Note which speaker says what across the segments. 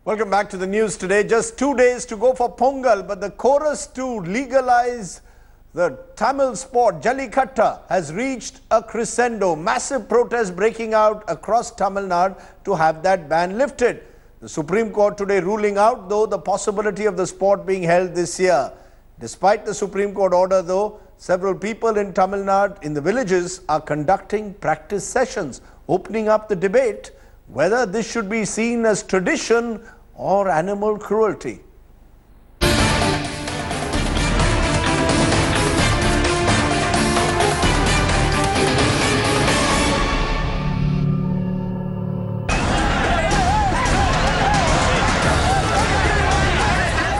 Speaker 1: Welcome back to the news today. Just 2 days to go for Pongal, but the chorus to legalize the Tamil sport, Jallikattu, has reached a crescendo. Massive protests breaking out across Tamil Nadu to have that ban lifted. The Supreme Court today ruling out, though, the possibility of the sport being held this year. Despite the Supreme Court order, though, several people in Tamil Nadu, in the villages, are conducting practice sessions, opening up the debate whether this should be seen as tradition or animal cruelty.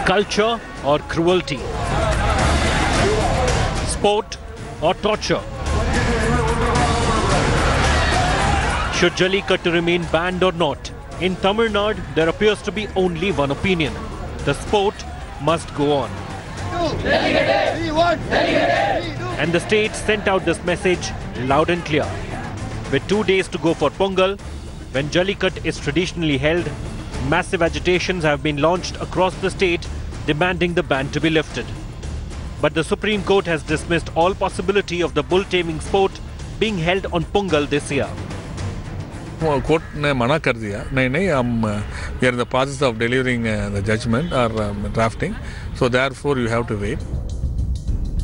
Speaker 2: Culture or cruelty? Sport or torture? Should Jallikattu remain banned or not? In Tamil Nadu, there appears to be only one opinion. The sport must go on. And the state sent out this message loud and clear. With 2 days to go for Pongal, when Jallikattu is traditionally held, massive agitations have been launched across the state demanding the ban to be lifted. But the Supreme Court has dismissed all possibility of the bull taming sport being held on Pongal this year.
Speaker 3: Court ने मना कर दिया नहीं हम we are in the process of delivering the judgment or drafting, so therefore you have to wait.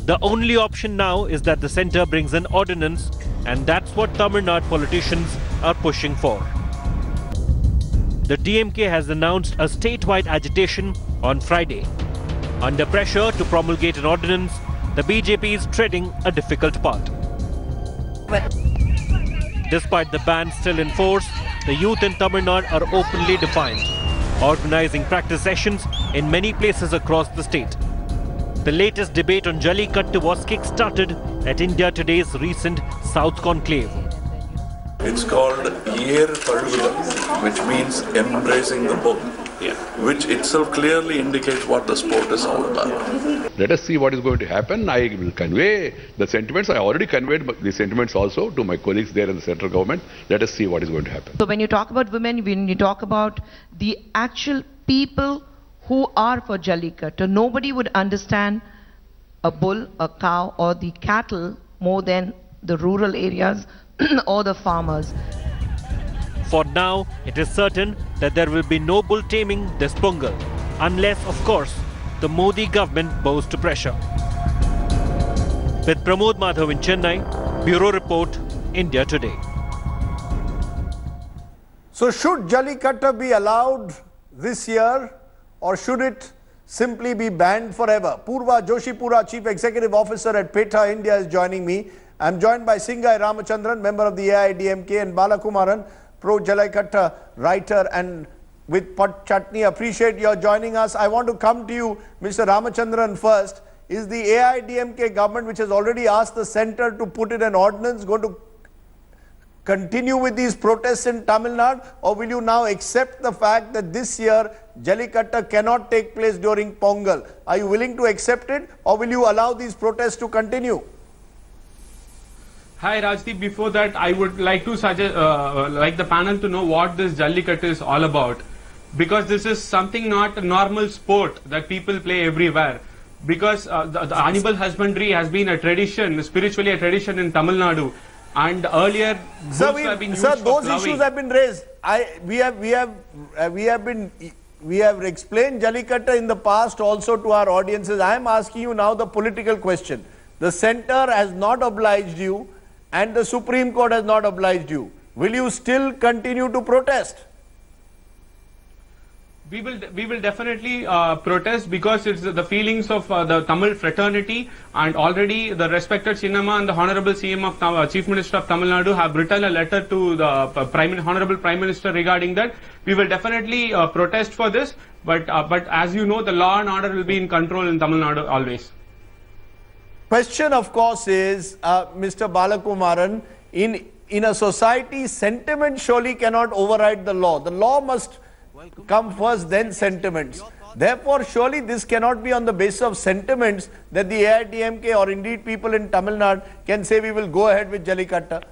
Speaker 2: The only option now is that the centre brings an ordinance, and that's what Tamil Nadu politicians are pushing for. The DMK has announced a statewide agitation on Friday. Under pressure to promulgate an ordinance, the BJP is treading a difficult path. Despite the ban still in force, the youth in Tamil Nadu are openly defiant, organizing practice sessions in many places across the state. The latest debate on Jallikattu was kick-started at India Today's recent South Conclave.
Speaker 4: It's called Yer Paluvulam, which means embracing the bull, which itself clearly indicates what the sport is all about.
Speaker 5: Let us see what is going to happen. I will convey the sentiments. I already conveyed the sentiments also to my colleagues there in the central government. Let us see what is going to happen.
Speaker 6: So when you talk about women, when you talk about the actual people who are for Jallikattu, nobody would understand a bull, a cow or the cattle more than the rural areas or the farmers.
Speaker 2: For now, it is certain that there will be no bull taming this Pongal, unless, of course, the Modi government bows to pressure. With Pramod Madhav in Chennai, Bureau Report, India Today.
Speaker 1: So should Jallikattu be allowed this year, or should it simply be banned forever? Purva Joshipura, Chief Executive Officer at PETA India, is joining me. I am joined by Singai Ramachandran, member of the AIDMK, and Balakumaran, pro-Jallikattu writer, and with Pat Chutney. Appreciate your joining us. I want to come to you, Mr. Ramachandran, first. Is the AIDMK government, which has already asked the centre to put in an ordinance, going to continue with these protests in Tamil Nadu, or will you now accept the fact that this year Jallikattu cannot take place during Pongal? Are you willing to accept it, or will you allow these protests to continue?
Speaker 7: Hi Rajdeep, before that I would like to suggest, like the panel to know what this Jallikattu is all about. Because this is something not a normal sport that people play everywhere. Because the animal husbandry has been a tradition, spiritually a tradition in Tamil Nadu. And earlier, bulls have been used for
Speaker 1: those
Speaker 7: ploughing.
Speaker 1: issues have been raised. We have explained Jallikattu in the past also to our audiences. I am asking you now the political question. The centre has not obliged you, and the Supreme Court has not obliged you. Will you still continue to protest?
Speaker 7: We will definitely protest, because it's the feelings of the Tamil fraternity, and already the respected Chinnamma and the Honorable CM of Chief Minister of Tamil Nadu have written a letter to the Honorable Prime Minister regarding that. We will definitely protest for this, but as you know, the law and order will be in control in Tamil Nadu always.
Speaker 1: Question, of course, is, Mr. Balakumaran, in a society, sentiment surely cannot override the law. The law must come first, then sentiments. Therefore, surely this cannot be on the basis of sentiments that the AIDMK or indeed people in Tamil Nadu can say we will go ahead with Jallikattu.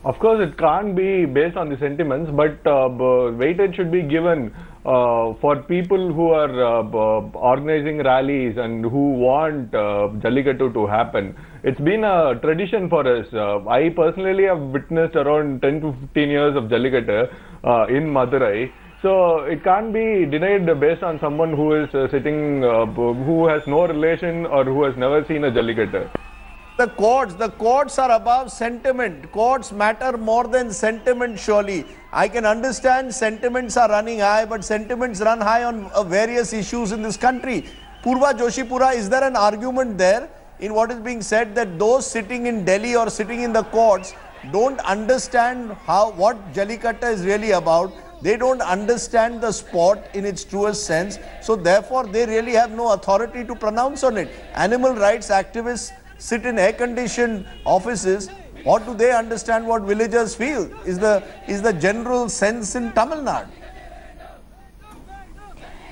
Speaker 8: Of course, it can't be based on the sentiments, but weightage should be given for people who are organizing rallies and who want Jallikattu to happen. It's been a tradition for us. I personally have witnessed around 10 to 15 years of Jallikattu in Madurai. So it can't be denied based on someone who is sitting, who has no relation or who has never seen a Jallikattu.
Speaker 1: The courts are above sentiment. Courts matter more than sentiment, surely. I can understand sentiments are running high, but sentiments run high on various issues in this country. Purva Joshipura, is there an argument there in what is being said that those sitting in Delhi or sitting in the courts don't understand what Jallikattu is really about? They don't understand the sport in its truest sense. So therefore, they really have no authority to pronounce on it. Animal rights activists sit in air-conditioned offices. What do they understand what villagers feel is the general sense in Tamil Nadu.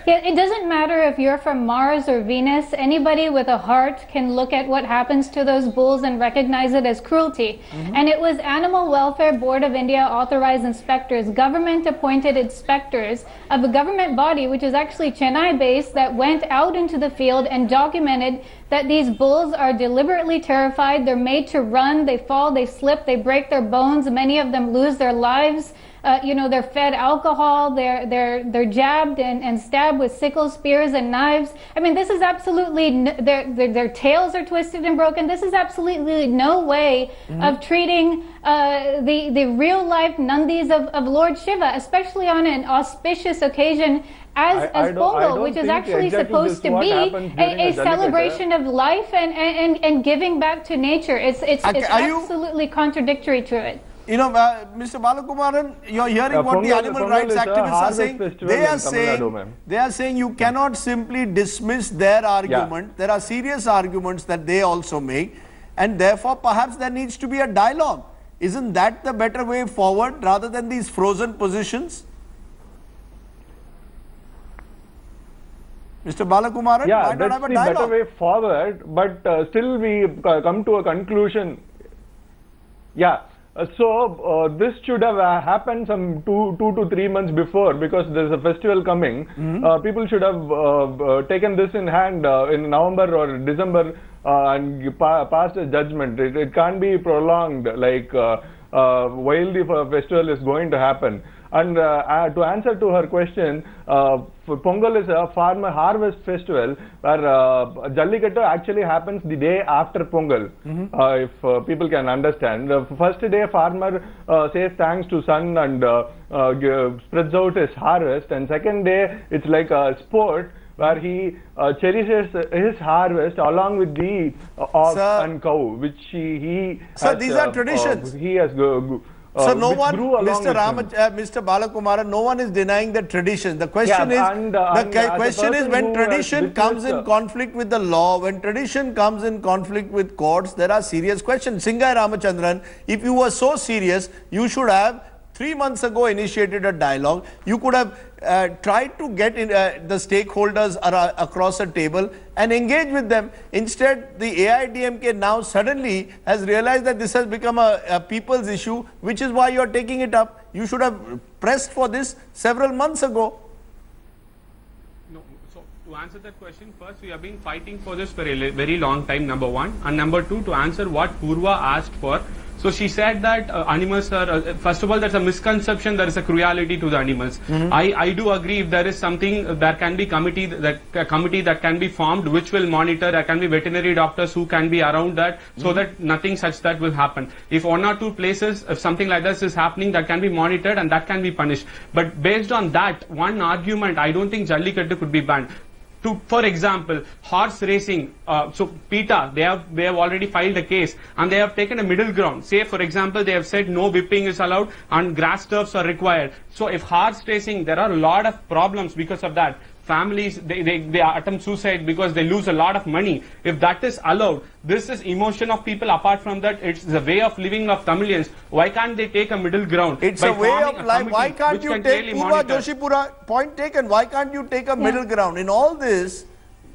Speaker 9: Yeah, it doesn't matter if you're from Mars or Venus. Anybody with a heart can look at what happens to those bulls and recognize it as cruelty. And it was Animal Welfare Board of India authorized inspectors, government appointed inspectors of a government body, which is actually Chennai based, that went out into the field and documented that these bulls are deliberately terrified. They're made to run, they fall, they slip, they break their bones. Many of them lose their lives. They're fed alcohol, they're jabbed and stabbed with sickles, spears, and knives. I mean, this is absolutely, their tails are twisted and broken. This is absolutely no way of treating the real life Nandis of Lord Shiva, especially on an auspicious occasion as Pongal, which is actually supposed to be a celebration of life and giving back to nature. It's absolutely contradictory to it.
Speaker 1: You know, Mr. Balakumaran, you're hearing what the animal rights activists are saying. They are saying you cannot simply dismiss their argument. Yeah. There are serious arguments that they also make, and therefore perhaps there needs to be a dialogue. Isn't that the better way forward rather than these frozen positions? Mr. Balakumaran,
Speaker 8: yeah, that's the better way forward, but still we come to a conclusion. Yeah. So this should have happened some two to 3 months before, because there's a festival coming. People should have taken this in hand in November or December and passed a judgment. It can't be prolonged like while the festival is going to happen. And to answer to her question, Pongal is a farmer harvest festival where Jallikattu actually happens the day after Pongal, if people can understand. The first day farmer says thanks to sun and spreads out his harvest, and second day it's like a sport where he cherishes his harvest along with the ox and cow, which he has,
Speaker 1: these are traditions.
Speaker 8: He has
Speaker 1: so no one, Mr. Balakumaran, no one is denying the tradition. The question is, when tradition comes in conflict with the law, when tradition comes in conflict with courts, there are serious questions. Singai Ramachandran, if you were so serious, you should have 3 months ago initiated a dialogue. You could have tried to get the stakeholders across a table and engage with them. Instead, the AIDMK now suddenly has realized that this has become a people's issue, which is why you are taking it up. You should have pressed for this several months ago.
Speaker 7: No, so to answer that question, first, we have been fighting for this for a very long time, number one. And number two, to answer what Purva asked for. So she said that animals are, first of all, there's a misconception, there is a cruelty to the animals. I do agree, if there is something, there can be a committee that can be formed which will monitor. There can be veterinary doctors who can be around that, so that nothing such that will happen. If 1 or 2 places, if something like this is happening, that can be monitored and that can be punished. But based on that one argument, I don't think Jallikattu could be banned. For example, horse racing, so PETA, they have already filed a case and they have taken a middle ground. Say, for example, they have said no whipping is allowed and grass turfs are required. So if horse racing, there are a lot of problems because of that. Families, they attempt suicide because they lose a lot of money. If that is allowed, this is emotion of people. Apart from that, it's the way of living of Tamilians. Why can't they take a middle ground?
Speaker 1: It's a way of life. Why can't you take, Purva Joshipura, point taken, why can't you take a middle ground? In all this,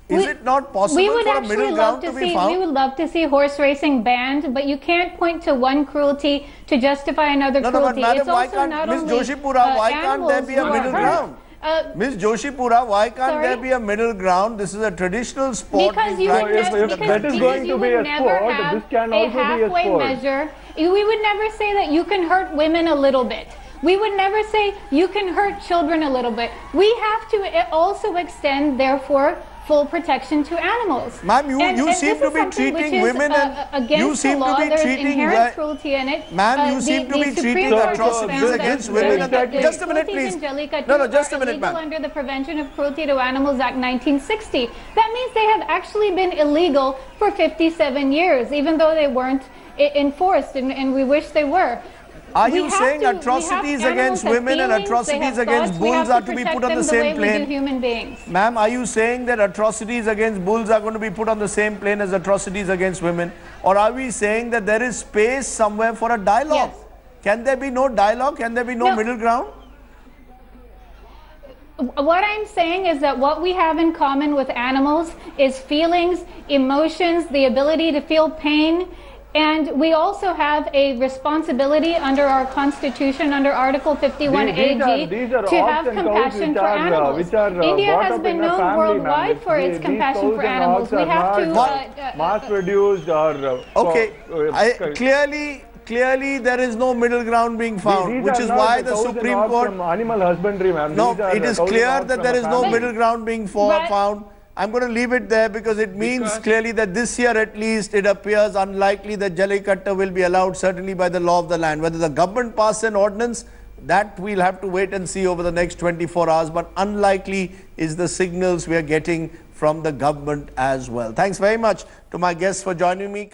Speaker 1: Is it not possible
Speaker 9: we would
Speaker 1: for a
Speaker 9: actually
Speaker 1: middle
Speaker 9: love
Speaker 1: ground
Speaker 9: to
Speaker 1: to be
Speaker 9: see,
Speaker 1: found?
Speaker 9: We would love to see horse racing banned, but you can't point to one cruelty to justify another
Speaker 1: No, no, but
Speaker 9: cruelty.
Speaker 1: madam,
Speaker 9: It's
Speaker 1: why
Speaker 9: also
Speaker 1: can't,
Speaker 9: not
Speaker 1: Ms.
Speaker 9: only,
Speaker 1: Joshipura, why can't there be a
Speaker 9: animals who
Speaker 1: middle
Speaker 9: are
Speaker 1: ground?
Speaker 9: hurt.
Speaker 1: Ms. Joshipura, why can't
Speaker 9: Sorry?
Speaker 1: there be a middle ground? This is a traditional sport.
Speaker 9: Because
Speaker 1: being
Speaker 9: you would
Speaker 1: practiced
Speaker 9: never,
Speaker 1: in the
Speaker 8: if that is
Speaker 1: country.
Speaker 8: going to
Speaker 9: you
Speaker 8: be
Speaker 9: would
Speaker 8: a
Speaker 9: never
Speaker 8: sport,
Speaker 9: have
Speaker 8: this can
Speaker 9: a
Speaker 8: also be a
Speaker 9: halfway
Speaker 8: sport.
Speaker 9: measure. We would never say that you can hurt women a little bit. We would never say you can hurt children a little bit. We have to also extend, therefore, full protection to animals.
Speaker 1: Ma'am, you seem
Speaker 9: this
Speaker 1: to
Speaker 9: is
Speaker 1: be
Speaker 9: something which
Speaker 1: treating
Speaker 9: is,
Speaker 1: women and
Speaker 9: against
Speaker 1: you seem
Speaker 9: the law.
Speaker 1: to be
Speaker 9: There's
Speaker 1: treating
Speaker 9: inherent cruelty in it.
Speaker 1: Ma'am, you seem to be treating atrocities against women.
Speaker 8: Exactly.
Speaker 1: Just a minute, please. No, just a minute, ma'am.
Speaker 9: Under the Prevention of Cruelty to Animals Act 1960. That means they have actually been illegal for 57 years, even though they weren't enforced, and we wish they were.
Speaker 1: Are you saying atrocities against women and atrocities against bulls are to be put on the same plane?
Speaker 9: Human beings.
Speaker 1: Ma'am, are you saying that atrocities against bulls are going to be put on the same plane as atrocities against women? Or are we saying that there is space somewhere for a dialogue?
Speaker 9: Yes.
Speaker 1: Can there be no dialogue? Can there be no middle ground?
Speaker 9: What I'm saying is that what we have in common with animals is feelings, emotions, the ability to feel pain. And we also have a responsibility under our Constitution, under Article 51 AG, to have compassion for animals. India has been known worldwide for its compassion for animals. We have to
Speaker 8: mass produced or
Speaker 1: okay. Clearly, there is no middle ground being found, which is why the Supreme Court.
Speaker 8: Animal husbandry, ma'am.
Speaker 1: No, it is clear that there is no middle ground being found. I'm going to leave it there because it means clearly that this year at least it appears unlikely that Jallikattu will be allowed, certainly by the law of the land. Whether the government passes an ordinance, that we'll have to wait and see over the next 24 hours. But unlikely is the signals we are getting from the government as well. Thanks very much to my guests for joining me.